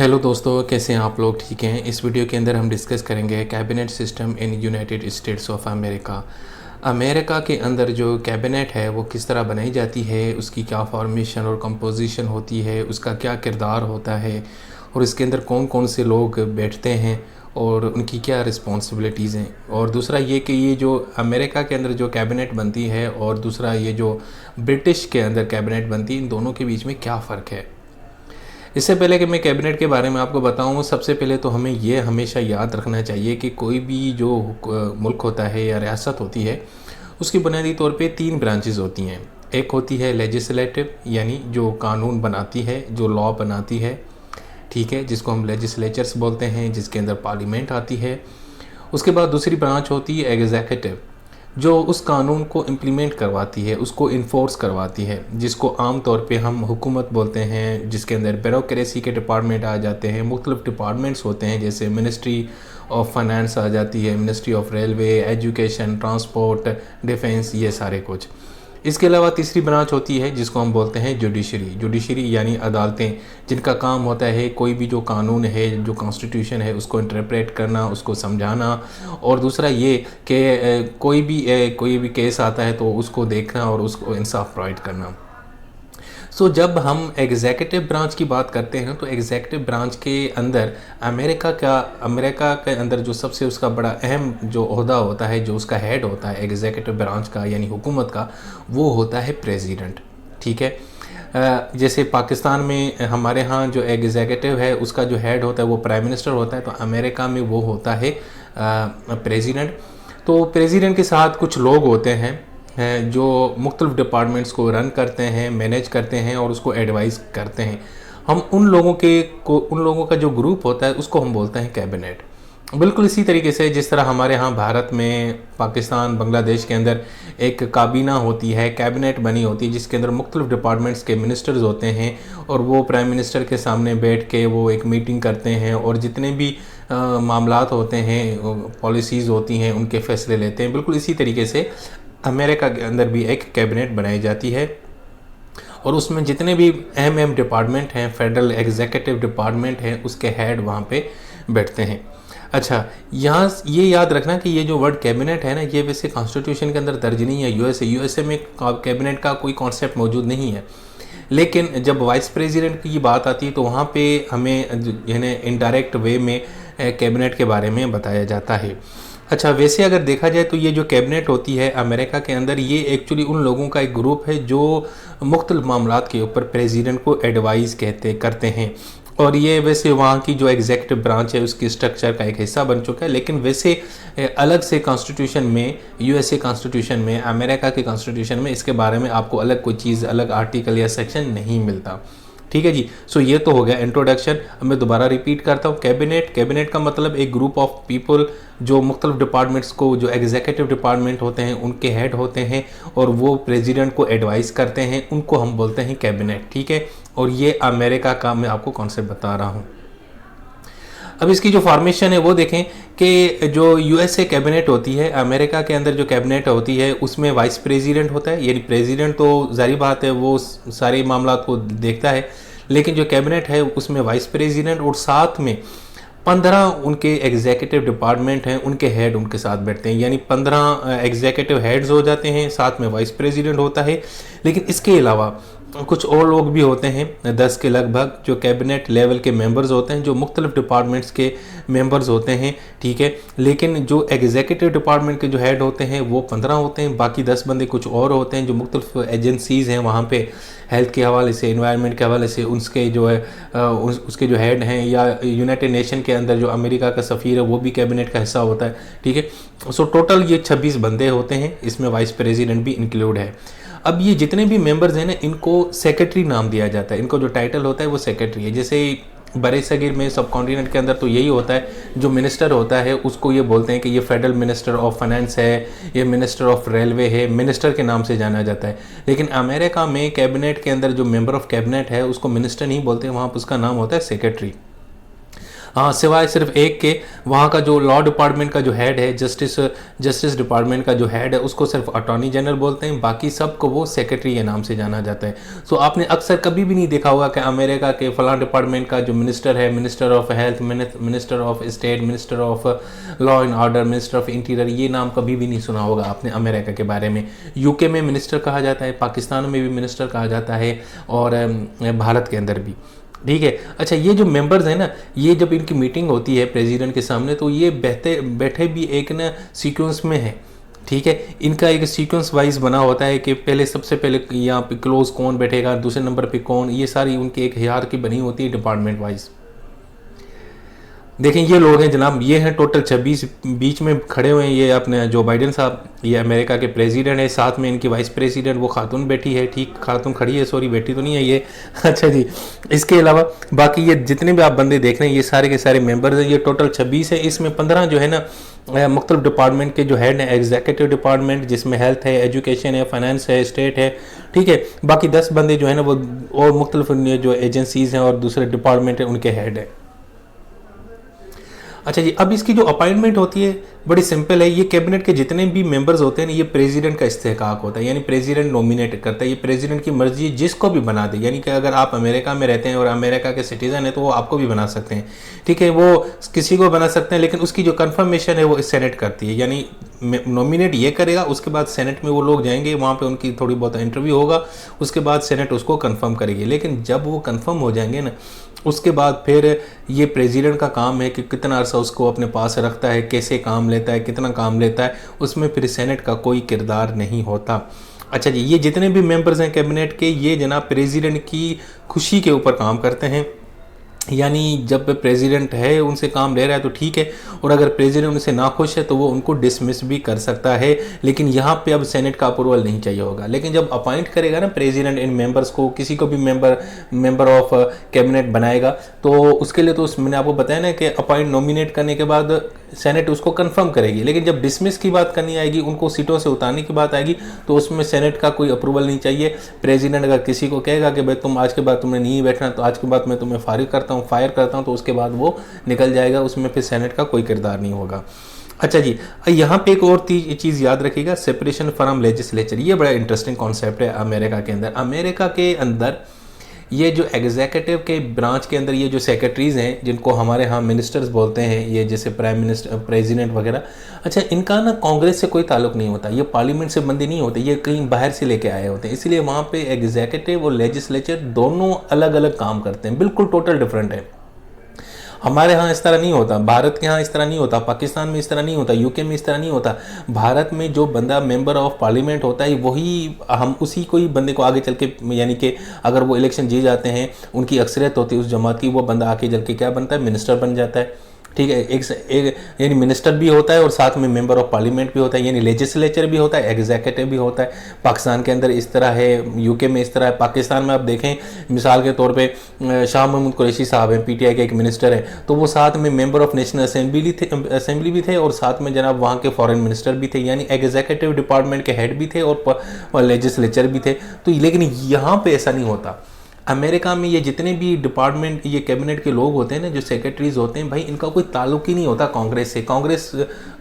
Hello दोस्तों, कैसे हैं आप लोग? ठीक हैं। इस वीडियो के अंदर हम डिस्कस करेंगे cabinet system in United states of America. America के अंदर जो कैबिनेट है वो किस तरह बनाई जाती है, उसकी क्या फॉर्मेशन और कंपोजिशन होती है, उसका क्या किरदार होता है और इसके अंदर कौन कौन से लोग बैठते हैं और उनकी क्या रिस्पॉन्सिबिलिटीज़ हैं। और दूसरा ये कि ये जो अमेरिका के अंदर जो कैबिनेट बनती है और दूसरा ये जो ब्रिटिश के अंदर कैबिनेट बनती है, इन दोनों के बीच में क्या फ़र्क है। इससे पहले कि मैं कैबिनेट के बारे में आपको बताऊं, सबसे पहले तो हमें ये हमेशा याद रखना चाहिए कि कोई भी जो मुल्क होता है या रियासत होती है, उसकी बुनियादी तौर पे 3 ब्रांचेस होती हैं। एक होती है लेजिस्लेटिव, यानी जो कानून बनाती है, जो लॉ बनाती है, ठीक है, जिसको हम लेजिस्लेचर्स बोलते हैं, जिसके अंदर पार्लियामेंट आती है। उसके बाद दूसरी ब्रांच होती है एग्जीक्यूटिव, जो उस कानून को इम्प्लीमेंट करवाती है, उसको इन्फोर्स करवाती है, जिसको आम तौर पे हम हुकूमत बोलते हैं, जिसके अंदर ब्यूरोक्रेसी के डिपार्टमेंट आ जाते हैं, मुख्तलिफ डिपार्टमेंट्स होते हैं, जैसे मिनिस्ट्री ऑफ फाइनेंस आ जाती है, ministry of railway, education, transport, defence, ये सारे कुछ। इसके अलावा तीसरी ब्रांच होती है जिसको हम बोलते हैं जुडिशरी यानी अदालतें, जिनका काम होता है कोई भी जो कानून है, जो कॉन्स्टिट्यूशन है, उसको इंटरप्रेट करना, उसको समझाना। और दूसरा ये कि कोई भी केस आता है तो उसको देखना और उसको इंसाफ प्रोवाइड करना। जब हम एग्जीक्यूटिव ब्रांच की बात करते हैं तो एग्जीक्यूटिव ब्रांच के अंदर अमेरिका के अंदर जो सबसे उसका बड़ा अहम जो ओहदा होता है, जो उसका हेड होता है एग्जीक्यूटिव ब्रांच का यानी हुकूमत का, वो होता है प्रेसिडेंट। ठीक है। जैसे पाकिस्तान में हमारे यहाँ जो एग्जीक्यूटिव है उसका जो हेड होता है वो प्राइम मिनिस्टर होता है, तो अमेरिका में वो होता है प्रेसिडेंट। तो प्रेसिडेंट के साथ कुछ लोग होते हैं जो मुख्तलिफ डिपार्टमेंट्स को रन करते हैं, मैनेज करते हैं और उसको एडवाइस करते हैं। हम उन लोगों का जो ग्रुप होता है उसको हम बोलते हैं कैबिनेट। बिल्कुल इसी तरीके से जिस तरह हमारे यहाँ भारत में, पाकिस्तान, बांग्लादेश के अंदर एक काबीना होती है, कैबिनेट बनी होती है, जिसके अंदर मुख्तलिफ डिपार्टमेंट्स के मिनिस्टर्स होते हैं और वो प्राइम मिनिस्टर के सामने बैठ के वो एक मीटिंग करते हैं और जितने भी मामलात होते हैं, पॉलिसीज़ होती हैं, उनके फैसले लेते हैं। बिल्कुल इसी तरीके से अमेरिका के अंदर भी एक कैबिनेट बनाई जाती है और उसमें जितने भी अहम डिपार्टमेंट हैं, फेडरल एग्जीक्यूटिव डिपार्टमेंट हैं, उसके हेड वहाँ पे बैठते हैं। अच्छा, यहाँ ये याद रखना कि ये जो वर्ड कैबिनेट है ना, ये वैसे कॉन्स्टिट्यूशन के अंदर दर्ज नहीं है। यूएसए में कैबिनेट का कोई कॉन्सेप्ट मौजूद नहीं है, लेकिन जब वाइस प्रेसिडेंट की बात आती है तो वहाँ पे हमें यानी इनडायरेक्ट वे में कैबिनेट के बारे में बताया जाता है। अच्छा, वैसे अगर देखा जाए तो ये जो कैबिनेट होती है अमेरिका के अंदर, ये एक्चुअली उन लोगों का एक ग्रुप है जो मुख्तलिफ मामलात के ऊपर प्रेसिडेंट को एडवाइस करते हैं। और ये वैसे वहाँ की जो एग्जीक्यूटिव ब्रांच है उसकी स्ट्रक्चर का एक हिस्सा बन चुका है, लेकिन वैसे अलग से कॉन्स्टिट्यूशन में, यूएसए कॉन्स्टिट्यूशन में, अमेरिका के कॉन्स्टिट्यूशन में इसके बारे में आपको अलग कोई चीज़, अलग आर्टिकल या सेक्शन नहीं मिलता। ठीक है जी। ये तो हो गया इंट्रोडक्शन। अब मैं दोबारा रिपीट करता हूँ। कैबिनेट का मतलब एक ग्रुप ऑफ पीपल जो मुख्तलिफ डिपार्टमेंट्स को, जो एग्जीक्यूटिव डिपार्टमेंट होते हैं उनके हेड होते हैं और वो प्रेसिडेंट को एडवाइस करते हैं, उनको हम बोलते हैं कैबिनेट। ठीक है। और ये अमेरिका का मैं आपको कॉन्सेप्ट बता रहा हूँ। अब इसकी जो फॉर्मेशन है वो देखें कि जो यूएसए कैबिनेट होती है, अमेरिका के अंदर जो कैबिनेट होती है उसमें वाइस प्रेसिडेंट होता है, यानी प्रेसिडेंट तो जारी बात है वो सारे मामला को देखता है, लेकिन जो कैबिनेट है उसमें वाइस प्रेसिडेंट और साथ में 15 उनके एग्जीक्यूटिव डिपार्टमेंट हैं, उनके हेड उनके साथ बैठते हैं, यानी 15 एग्जीक्यूटिव हेड्स हो जाते हैं, साथ में वाइस प्रेसिडेंट होता है। लेकिन इसके अलावा कुछ और लोग भी होते हैं, 10 के लगभग, जो कैबिनेट लेवल के मेंबर्स होते हैं, जो मुख्तलिफ डिपार्टमेंट्स के मेंबर्स होते हैं। ठीक है। लेकिन जो एग्जीक्यूटिव डिपार्टमेंट के जो हेड होते हैं वो 15 होते हैं, बाकी 10 बंदे कुछ और होते हैं जो मुख्तलिफ एजेंसीज़ हैं वहाँ पे, हेल्थ के हवाले से, एनवायरनमेंट के हवाले से, उसके जो है उसके जो हेड हैं, या यूनाइटेड नेशन के अंदर जो अमेरिका का सफ़ीर है वो भी कैबिनेट का हिस्सा होता है। ठीक है। टोटल ये 26 बंदे होते हैं, इसमें वाइस प्रेसिडेंट भी इंक्लूड है। अब ये जितने भी मेंबर्स हैं ना, इनको सेक्रेटरी नाम दिया जाता है, इनको जो टाइटल होता है वो सेक्रेटरी है। जैसे बड़े सगीर में, सब कॉन्टिनेंट के अंदर तो यही होता है, जो मिनिस्टर होता है उसको ये बोलते हैं कि ये फेडरल मिनिस्टर ऑफ फाइनेंस है, ये मिनिस्टर ऑफ रेलवे है, मिनिस्टर के नाम से जाना जाता है। लेकिन अमेरिका में कैबिनेट के अंदर जो मेंबर ऑफ कैबिनेट है उसको मिनिस्टर नहीं बोलते, वहाँ पर उसका नाम होता है सेक्रेटरी। हाँ, सिवाय सिर्फ एक के, वहाँ का जो लॉ डिपार्टमेंट का जो हेड है, जस्टिस डिपार्टमेंट का जो हेड है, उसको सिर्फ अटॉर्नी जनरल बोलते हैं, बाकी सबको वो सेक्रेटरी के नाम से जाना जाता है। सो आपने अक्सर कभी भी नहीं देखा होगा कि अमेरिका के फलां डिपार्टमेंट का जो मिनिस्टर है, minister of health, minister of state, minister of law and order, minister of interior, ये नाम कभी भी नहीं सुना होगा आपने अमेरिका के बारे में। यूके में मिनिस्टर कहा जाता है, पाकिस्तान में भी मिनिस्टर कहा जाता है, और भारत के अंदर भी। ठीक है। अच्छा, ये जो मेंबर्स हैं ना, ये जब इनकी मीटिंग होती है प्रेसिडेंट के सामने, तो ये बैठे भी एक ना सीक्वेंस में है। ठीक है, इनका एक सीक्वेंस वाइज बना होता है कि पहले, सबसे पहले यहाँ पे क्लोज कौन बैठेगा, दूसरे नंबर पे कौन, ये सारी उनकी एक हियरार्की बनी होती है डिपार्टमेंट वाइज। देखें, ये लोग हैं जनाब, ये हैं टोटल 26, बीच में खड़े हुए हैं ये अपने जो बाइडेन साहब, ये अमेरिका के प्रेसिडेंट है, साथ में इनकी वाइस प्रेसिडेंट वो खातून बैठी है, ठीक, खातून खड़ी है, सॉरी बैठी तो नहीं है ये। अच्छा जी, इसके अलावा बाकी ये जितने भी आप बंदे देख रहे हैं, ये सारे के सारे मेंबर्स हैं। ये टोटल 26 है, इसमें 15 जो है ना मुख्तलिफ डिपार्टमेंट के जो हेड हैं, एग्जीक्यूटिव डिपार्टमेंट जिसमें हेल्थ है, एजुकेशन है, फाइनेंस है, स्टेट है। ठीक है, बाकी 10 बंदे जो है ना वो और मुख्तलिफ जो एजेंसीज हैं और दूसरे डिपार्टमेंट हैं उनके हेड है। अच्छा जी, अब इसकी जो अपॉइंटमेंट होती है बड़ी सिंपल है। ये कैबिनेट के जितने भी मेंबर्स होते हैं ना, ये प्रेसिडेंट का इस्तेहकाक होता है, यानी प्रेसिडेंट नॉमिनेट करता है। ये प्रेसिडेंट की मर्जी है, जिसको भी बना दे, यानी कि अगर आप अमेरिका में रहते हैं और अमेरिका के सिटीजन है तो वो आपको भी बना सकते हैं। ठीक है, वो किसी को बना सकते हैं, लेकिन उसकी जो कन्फर्मेशन है वो सेनेट करती है, यानी नॉमिनेट ये करेगा, उसके बाद सेनेट में वो लोग जाएंगे, वहाँ पे उनकी थोड़ी बहुत इंटरव्यू होगा, उसके बाद सेनेट उसको कंफर्म करेगी। लेकिन जब वो कंफर्म हो जाएंगे ना, उसके बाद फिर ये प्रेसिडेंट का काम है कि कितना अरसा उसको अपने पास रखता है, कैसे काम लेता है, कितना काम लेता है, उसमें फिर सेनेट का कोई किरदार नहीं होता। अच्छा जी, ये जितने भी मेंबर्स हैं कैबिनेट के, ये जनाब प्रेसिडेंट की खुशी के ऊपर काम करते हैं, यानी जब प्रेसिडेंट है उनसे काम ले रहा है तो ठीक है, और अगर प्रेसिडेंट उनसे नाखुश है तो वो उनको डिसमिस भी कर सकता है। लेकिन यहाँ पे अब सेनेट का अप्रूवल नहीं चाहिए होगा। लेकिन जब अपॉइंट करेगा ना प्रेसिडेंट इन मेंबर्स को, किसी को भी मेंबर ऑफ कैबिनेट बनाएगा, तो उसके लिए तो मैंने आपको बताया ना कि अपॉइंट नॉमिनेट करने के बाद सेनेट उसको कंफर्म करेगी। लेकिन जब डिसमिस की बात करनी आएगी, उनको सीटों से उतारने की बात आएगी, तो उसमें सेनेट का कोई अप्रूवल नहीं चाहिए। प्रेसिडेंट अगर किसी को कहेगा कि भाई तुम आज के बाद तुमने नहीं बैठना, तो आज के बाद मैं तुम्हें फायर करता हूं, तो उसके बाद वो निकल जाएगा, उसमें फिर सेनेट का कोई किरदार नहीं होगा। अच्छा जी, यहाँ पे एक और चीज़ याद रखिएगा, सेपरेशन फ्रॉम लेजिस्लेचर। ये बड़ा इंटरेस्टिंग कॉन्सेप्ट है अमेरिका के अंदर। अमेरिका के अंदर ये जो एग्जीक्यूटिव के ब्रांच के अंदर ये जो सेक्रेटरीज हैं, जिनको हमारे यहाँ मिनिस्टर्स बोलते हैं, ये जैसे प्राइम मिनिस्टर, प्रेसिडेंट वगैरह, अच्छा इनका ना कांग्रेस से कोई ताल्लुक नहीं होता, ये पार्लियामेंट से बंदे नहीं होते, ये कहीं बाहर से लेके आए होते हैं। इसलिए वहाँ पे एग्जीक्यूटिव और लेजिस्लेचर दोनों अलग अलग काम करते हैं, बिल्कुल टोटल डिफरेंट है। हमारे यहाँ इस तरह नहीं होता, भारत के यहाँ इस तरह नहीं होता, पाकिस्तान में इस तरह नहीं होता, यूके में इस तरह नहीं होता। भारत में जो बंदा मेंबर ऑफ पार्लियामेंट होता है, वही हम उसी को ही बंदे को आगे चल के, यानी कि अगर वो इलेक्शन जीत जाते हैं, उनकी अक्सरियत होती है उस जमात की, वो बंदा आगे चल के क्या बनता है, मिनिस्टर बन जाता है। ठीक है, एक यानी मिनिस्टर भी होता है और साथ में मेंबर ऑफ पार्लियामेंट भी होता है, यानी लेजिस्लेचर भी होता है, एग्जीक्यूटिव भी होता है। पाकिस्तान के अंदर इस तरह है, यूके में इस तरह है। पाकिस्तान में आप देखें, मिसाल के तौर पे शाह महमूद कुरैशी साहब हैं, पीटीआई के एक मिनिस्टर हैं, तो वो साथ में मेंबर ऑफ नेशनल असेंबली भी थे और साथ में जनाब वहाँ के फॉरेन मिनिस्टर भी थे, यानी एग्जीक्यूटिव डिपार्टमेंट के हेड भी थे और लेजिस्लेचर भी थे। तो लेकिन यहाँ पर ऐसा नहीं होता। अमेरिका में ये जितने भी डिपार्टमेंट, ये कैबिनेट के लोग होते हैं ना, जो सेक्रेटरीज होते हैं, भाई इनका कोई ताल्लुक ही नहीं होता कांग्रेस से। कांग्रेस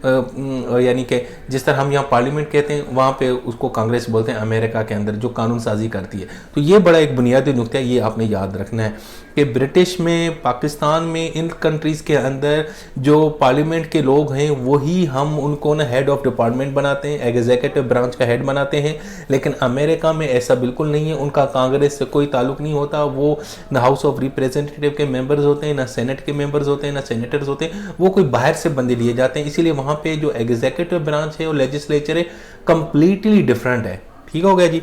यानी कि जिस तरह हम यहाँ पार्लियामेंट कहते हैं, वहाँ पे उसको कांग्रेस बोलते हैं अमेरिका के अंदर, जो कानून साजी करती है। तो ये बड़ा एक बुनियादी नुक्ता है, ये आपने याद रखना है कि ब्रिटिश में, पाकिस्तान में, इन कंट्रीज़ के अंदर जो पार्लियामेंट के लोग हैं वही हम उनको ना हेड ऑफ डिपार्टमेंट बनाते हैं, एग्जीक्यूटिव ब्रांच का हेड बनाते हैं। लेकिन अमेरिका में ऐसा बिल्कुल नहीं है, उनका कांग्रेस से कोई ताल्लुक नहीं होता। वो ना हाउस ऑफ रिप्रेजेंटेटिव के मेंबर्स होते हैं, ना सेनेट के मेंबर्स होते हैं, ना सेनेटर्स होते हैं, वो कोई बाहर से बंदे लिए जाते हैं। इसीलिए वहाँ पे जो एग्जीक्यूटिव ब्रांच है और लेजिस्लेचर है, कंप्लीटली डिफरेंट है। ठीक हो गया जी।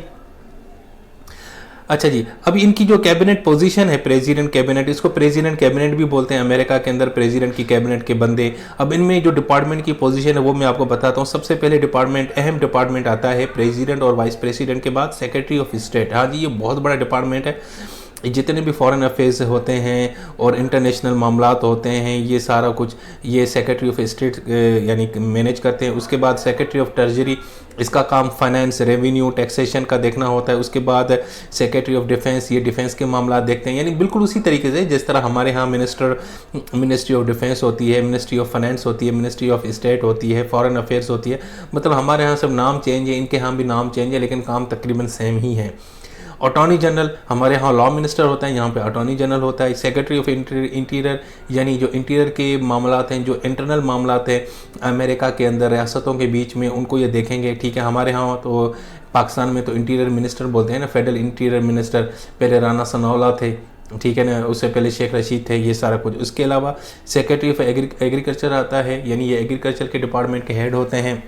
अच्छा जी, अब इनकी जो कैबिनेट पोजीशन है, प्रेसिडेंट कैबिनेट, इसको प्रेसिडेंट कैबिनेट भी बोलते हैं अमेरिका के अंदर, प्रेसिडेंट की कैबिनेट के बंदे। अब इनमें जो डिपार्टमेंट की पोजीशन है वो मैं आपको बताता हूँ। सबसे पहले डिपार्टमेंट, अहम डिपार्टमेंट आता है प्रेसिडेंट और वाइस प्रेसिडेंट के बाद सेक्रेटरी ऑफ स्टेट। हाँ जी, ये बहुत बड़ा डिपार्टमेंट है। जितने भी फॉरेन अफेयर्स होते हैं और इंटरनेशनल मामलात होते हैं, ये सारा कुछ ये सेक्रेटरी ऑफ स्टेट यानी मैनेज करते हैं। उसके बाद सेक्रेटरी ऑफ ट्रेजरी, इसका काम फाइनेंस, रेवेन्यू, टैक्सेशन का देखना होता है। उसके बाद सेक्रेटरी ऑफ डिफेंस, ये डिफेंस के मामला देखते हैं। यानी बिल्कुल उसी तरीके से जिस तरह हमारे यहाँ मिनिस्ट्री ऑफ डिफेंस होती है, मिनिस्ट्री ऑफ फाइनेंस होती है, मिनिस्ट्री ऑफ स्टेट होती है, फॉरेन अफेयर्स होती है। मतलब हमारे यहाँ सब नाम चेंज है, इनके यहाँ भी नाम चेंज है, लेकिन काम तकरीबन सेम ही है। अटॉर्नी जनरल, हमारे यहाँ लॉ मिनिस्टर होता है, यहाँ पे अटॉर्नी जनरल होता है। सेक्रेटरी ऑफ इंटीरियर, यानी जो इंटीरियर के मामलात हैं, जो इंटरनल मामलात हैं अमेरिका के अंदर रियासतों के बीच में, उनको ये देखेंगे। ठीक है, हमारे यहाँ तो पाकिस्तान में तो इंटीरियर मिनिस्टर बोलते हैं ना, फेडरल इंटीरियर मिनिस्टर, पहले राना सनाउल्लाह थे, ठीक है ना, उससे पहले शेख रशीद थे, ये सारा कुछ। उसके अलावा सेक्रेटरी ऑफ एग्रीकल्चर आता है, यानी ये एग्रीकल्चर के डिपार्टमेंट के हेड होते हैं।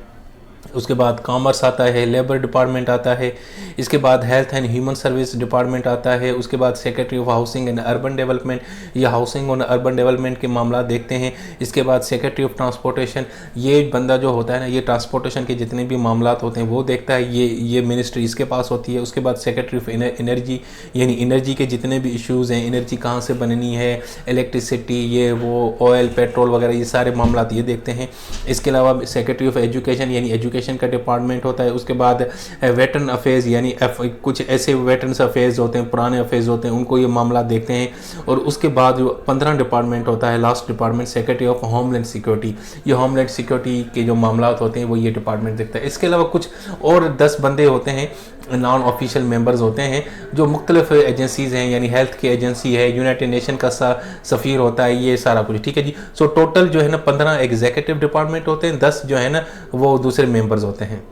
उसके बाद कॉमर्स आता है, लेबर डिपार्टमेंट आता है, इसके बाद health and human service department आता है। उसके बाद secretary of housing and urban development, या हाउसिंग और अर्बन डेवलपमेंट के मामला देखते हैं। इसके बाद सेक्रेटरी ऑफ ट्रांसपोर्टेशन, ये बंदा जो होता है ना, ये ट्रांसपोर्टेशन के जितने भी मामला होते हैं वो देखता है, ये मिनिस्ट्री इसके पास होती है। उसके बाद सेक्रेटरी ऑफ एनर्जी, यानी एनर्जी के जितने भी इशूज़ हैं, एनर्जी कहाँ से बननी है, इलेक्ट्रिसिटी, ये वो ऑयल, पेट्रोल वगैरह, ये सारे मामला ये देखते हैं। इसके अलावा सेक्रेटरी ऑफ एजुकेशन, यानी एजुकेशन का डिपार्टमेंट होता है। उसके बाद वेटरन अफेयर्स, यानी कुछ ऐसे वेटरन अफेयर्स होते हैं, पुराने अफेयर्स होते हैं, उनको ये मामला देखते हैं। और उसके बाद जो 15 डिपार्टमेंट होता है, last department secretary of homeland security, ये होमलैंड सिक्योरिटी के जो मामला होते हैं वो ये डिपार्टमेंट देखता है। इसके अलावा कुछ और 10 बंदे होते हैं, नॉन ऑफिशियल मेंबर्स होते हैं, जो मुख्तलिफ एजेंसीज़ हैं, यानी हेल्थ की एजेंसी है, यूनाइटेड नेशन का सफ़ीर होता है, ये सारा कुछ। ठीक है जी। सो टोटल जो है ना 15 एग्जीक्यूटिव डिपार्टमेंट होते हैं, 10 जो है ना वो दूसरे मेंबर्स होते हैं।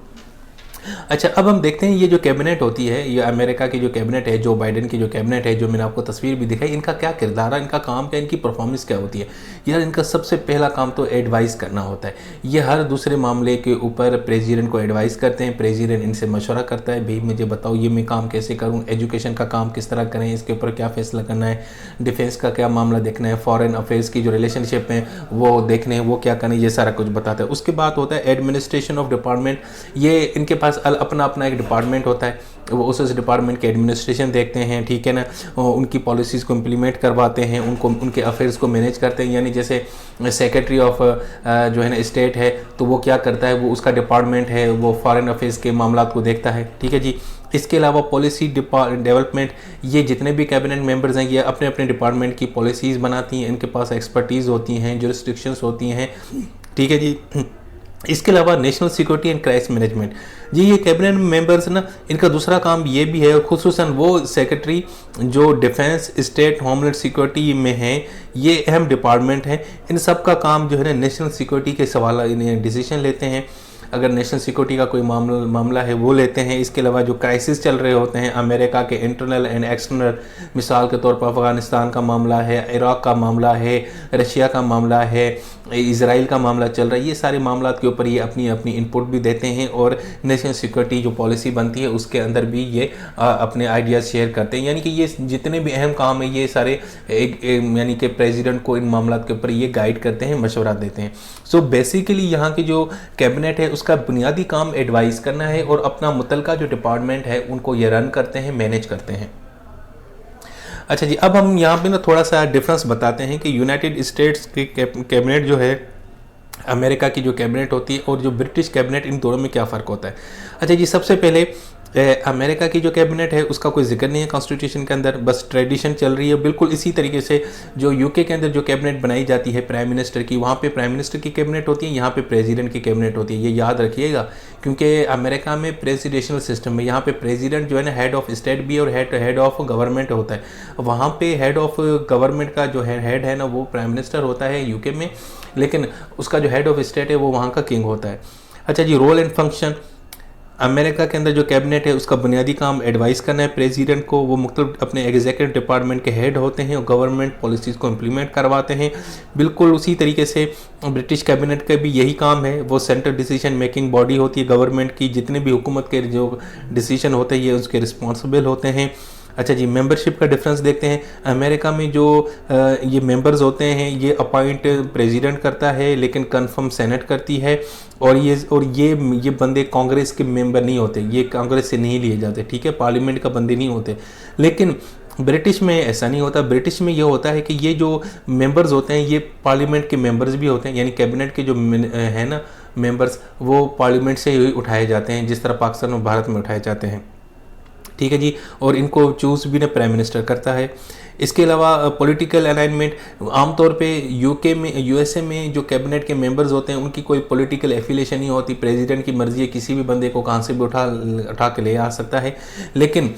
अच्छा, अब हम देखते हैं ये जो कैबिनेट होती है, ये अमेरिका की जो कैबिनेट है, जो बाइडेन की जो कैबिनेट है, जो मैंने आपको तस्वीर भी दिखाई, इनका क्या किरदार है, इनका काम क्या, इनकी परफॉर्मेंस क्या होती है। यार इनका सबसे पहला काम तो एडवाइस करना होता है। ये हर दूसरे मामले के ऊपर प्रेसिडेंट को एडवाइस करते हैं। प्रेसिडेंट इनसे मशवरा करता है, भाई मुझे बताओ ये मैं काम कैसे करूँ, एजुकेशन का काम किस तरह करें, इसके ऊपर क्या फैसला करना है, डिफेंस का क्या मामला देखना है, फॉरेन अफेयर्स की जो रिलेशनशिप है वो देखने हैं, वो क्या करें, ये सारा कुछ बताता है। उसके बाद होता है एडमिनिस्ट्रेशन ऑफ डिपार्टमेंट। ये इनके पास अपना अपना एक डिपार्टमेंट होता है, वो उस डिपार्टमेंट के एडमिनिस्ट्रेशन देखते हैं, ठीक है ना, उनकी पॉलिसीज़ को इम्प्लीमेंट करवाते हैं, उनको उनके अफेयर्स को मैनेज करते हैं। यानी जैसे सेक्रेटरी ऑफ जो है ना स्टेट है, तो वो क्या करता है, वो उसका डिपार्टमेंट है, वो फॉरेन अफेयर्स के मामला को देखता है। ठीक है जी। इसके अलावा पॉलिसी डेवलपमेंट, ये जितने भी कैबिनेट मेंबर्स हैं ये अपने अपने डिपार्टमेंट की पॉलिसीज़ बनाती हैं, इनके पास एक्सपर्टीज़ होती हैं, जुरिस्डिक्शंस होती हैं। ठीक है जी। इसके अलावा national security and crisis management, जी ये कैबिनेट मेंबर्स ना, इनका दूसरा काम ये भी है, खुसूसन वो सेक्रेटरी जो डिफेंस, स्टेट, होमलैंड सिक्योरिटी में हैं, ये अहम डिपार्टमेंट हैं। इन सब का काम जो है ना नेशनल सिक्योरिटी के सवाल डिसीजन लेते हैं। अगर नेशनल सिक्योरिटी का कोई मामला है वो लेते हैं। इसके अलावा जो क्राइसिस चल रहे होते हैं अमेरिका के, इंटरनल एंड एक्सटर्नल, मिसाल के तौर पर अफ़गानिस्तान का मामला है, इराक़ का मामला है, रशिया का मामला है, इज़राइल का मामला चल रहा है, ये सारे मामला के ऊपर ये अपनी अपनी इनपुट भी देते हैं और नेशनल सिक्योरिटी जो पॉलिसी बनती है उसके अंदर भी ये अपने आइडियाज़ शेयर करते हैं। यानी कि ये जितने भी अहम काम है ये सारे यानी कि प्रेसिडेंट को इन मामला के ऊपर ये गाइड करते हैं, मशवरा देते हैं। सो बेसिकली यहाँ की जो कैबिनेट है उसका बुनियादी काम एडवाइस करना है और अपना मुतलका जो डिपार्टमेंट है उनको ये रन करते हैं, मैनेज करते हैं। अच्छा जी, अब हम यहाँ पे ना थोड़ा सा डिफरेंस बताते हैं कि यूनाइटेड स्टेट्स की कैबिनेट जो है, अमेरिका की जो कैबिनेट होती है और जो ब्रिटिश कैबिनेट, इन दोनों में क्या फ़र्क होता है। अच्छा जी, सबसे पहले अमेरिका की जो कैबिनेट है उसका कोई जिक्र नहीं है कॉन्स्टिट्यूशन के अंदर, बस ट्रेडिशन चल रही है। बिल्कुल इसी तरीके से जो यूके के अंदर जो कैबिनेट बनाई जाती है प्राइम मिनिस्टर की, वहाँ पे प्राइम मिनिस्टर की कैबिनेट होती है, यहाँ पे प्रेसिडेंट की कैबिनेट होती है। ये याद रखिएगा, क्योंकि अमेरिका में प्रेसिडेंशियल सिस्टम है, यहाँ पे प्रेसिडेंट जो है ना हेड ऑफ स्टेट भी और हेड ऑफ गवर्नमेंट होता है। वहाँ पे हेड ऑफ गवर्नमेंट का जो हेड है ना वो प्राइम मिनिस्टर होता है यूके में, लेकिन उसका जो हेड ऑफ स्टेट है वो वहाँ का किंग होता है। अच्छा जी, रोल एंड फंक्शन, अमेरिका के अंदर जो कैबिनेट है उसका बुनियादी काम एडवाइस करना है प्रेसिडेंट को। वो मुख्तलिफ अपने एग्जीक्यूटिव डिपार्टमेंट के हेड होते हैं और गवर्नमेंट पॉलिसीज़ को इम्प्लीमेंट करवाते हैं। बिल्कुल उसी तरीके से ब्रिटिश कैबिनेट का भी यही काम है। वो सेंट्रल डिसीजन मेकिंग बॉडी होती है गवर्नमेंट की, जितने भी हुकूमत के जो डिसीजन होते हैं ये उसके रिस्पॉन्सिबल होते हैं। अच्छा जी, मेंबरशिप का डिफरेंस देखते हैं। अमेरिका में जो ये मेंबर्स होते हैं ये अपॉइंट प्रेसिडेंट करता है, लेकिन कंफर्म सेनेट करती है। और ये बंदे कांग्रेस के मेंबर नहीं होते, ये कांग्रेस से नहीं लिए जाते, ठीक है, पार्लियामेंट का बंदे नहीं होते। लेकिन ब्रिटिश में ऐसा नहीं होता। ब्रिटिश में ये होता है कि ये जो मेंबर्स होते हैं ये पार्लियामेंट के मेंबर्स भी होते हैं, यानी कैबिनेट के जो है ना मेंबर्स, वो पार्लियामेंट से ही उठाए जाते हैं, जिस तरह पाकिस्तान और भारत में उठाए जाते हैं। ठीक है जी। और इनको चूज भी ना प्राइम मिनिस्टर करता है। इसके अलावा पॉलिटिकल अलाइनमेंट, आमतौर पे यूके में, यूएसए में जो कैबिनेट के मेंबर्स होते हैं उनकी कोई पॉलिटिकल एफिलिएशन नहीं होती। प्रेसिडेंट की मर्जी है, किसी भी बंदे को कहाँ से भी उठा के ले आ सकता है। लेकिन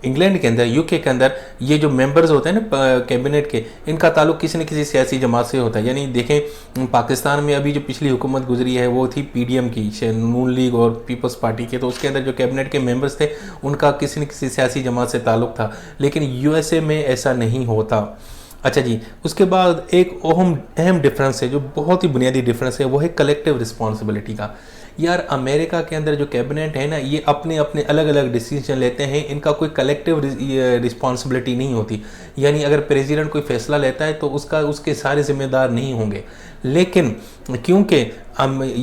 इंग्लैंड के अंदर, यूके के अंदर ये जो मेंबर्स होते हैं ना कैबिनेट के, इनका ताल्लुक किसी न किसी सियासी जमात से होता है। यानी देखें पाकिस्तान में अभी जो पिछली हुकूमत गुजरी है वो थी पीडीएम की, नून लीग और पीपल्स पार्टी के, तो उसके अंदर जो कैबिनेट के मेंबर्स थे उनका किसी न किसी सियासी जमात से ताल्लुक था। लेकिन यूएसए में ऐसा नहीं होता। अच्छा जी, उसके बाद एक अहम डिफरेंस है जो बहुत ही बुनियादी डिफरेंस है, वो है कलेक्टिव रिस्पॉन्सिबिलिटी का। यार अमेरिका के अंदर जो कैबिनेट है ना, ये अपने अपने अलग अलग डिसीजन लेते हैं, इनका कोई कलेक्टिव रिस्पॉन्सिबिलिटी नहीं होती। यानी अगर प्रेसिडेंट कोई फैसला लेता है तो उसके सारे जिम्मेदार नहीं होंगे। लेकिन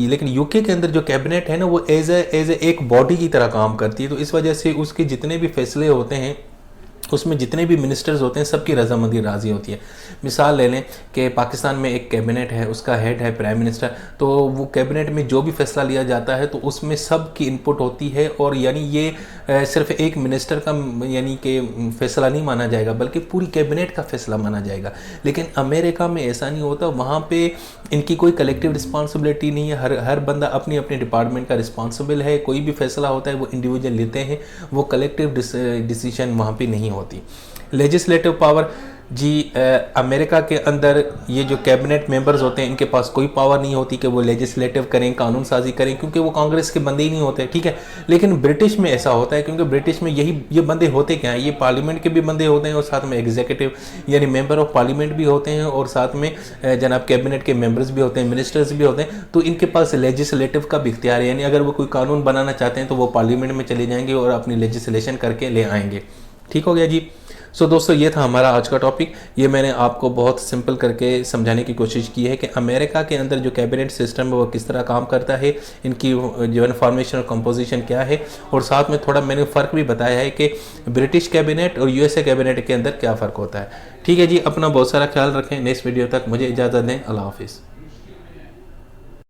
लेकिन यूके के अंदर जो कैबिनेट है ना, वो एज ए एक बॉडी की तरह काम करती है। तो इस वजह से उसके जितने भी फैसले होते हैं, उसमें जितने भी मिनिस्टर्स होते हैं, सबकी रजामंदी राजी होती है। मिसाल ले लें कि पाकिस्तान में एक कैबिनेट है, उसका हेड है प्राइम मिनिस्टर, तो वो कैबिनेट में जो भी फैसला लिया जाता है तो उसमें सब की इनपुट होती है। और यानी ये सिर्फ एक मिनिस्टर का यानी कि फैसला नहीं माना जाएगा, बल्कि पूरी कैबिनेट का फैसला माना जाएगा। लेकिन अमेरिका में ऐसा नहीं होता। वहाँ पे इनकी कोई कलेक्टिव रिस्पॉन्सिबिलिटी नहीं है। हर बंदा अपनी अपनी डिपार्टमेंट का रिस्पॉन्सिबल है। कोई भी फैसला होता है वो इंडिविजुअल लेते हैं, वो कलेक्टिव डिसीजन वहाँ पे नहीं होती। लेजिस्लेटिव पावर जी, अमेरिका के अंदर ये जो कैबिनेट मेंबर्स होते हैं इनके पास कोई पावर नहीं होती कि वो लेजिस्लेटिव करें, कानून साजी करें, क्योंकि वो कांग्रेस के बंदे ही नहीं होते। ठीक है। लेकिन ब्रिटिश में ऐसा होता है, क्योंकि ब्रिटिश में ये बंदे होते क्या हैं, ये पार्लियामेंट के भी बंदे होते हैं और साथ में एग्जीक्यूटिव यानी मेंबर ऑफ पार्लियामेंट भी होते हैं, और साथ में जनाब कैबिनेट के मेंबर्स भी होते हैं, मिनिस्टर्स भी होते हैं। तो इनके पास लेजिस्लेटिव का भी इख्तियार है। यानी अगर वो कोई कानून बनाना चाहते हैं तो वो पार्लियामेंट में चले जाएंगे और अपनी लेजिस्लेशन करके ले आएंगे। ठीक हो गया जी। सो दोस्तों, ये था हमारा आज का टॉपिक। ये मैंने आपको बहुत सिंपल करके समझाने की कोशिश की है कि अमेरिका के अंदर जो कैबिनेट सिस्टम है वो किस तरह काम करता है, इनकी जो फॉर्मेशन और कंपोजिशन क्या है, और साथ में थोड़ा मैंने फ़र्क भी बताया है कि ब्रिटिश कैबिनेट और यूएसए कैबिनेट के अंदर क्या फ़र्क होता है। ठीक है जी, अपना बहुत सारा ख्याल रखें। नेक्स्ट वीडियो तक मुझे इजाज़त दें। अल्लाह हाफिज़।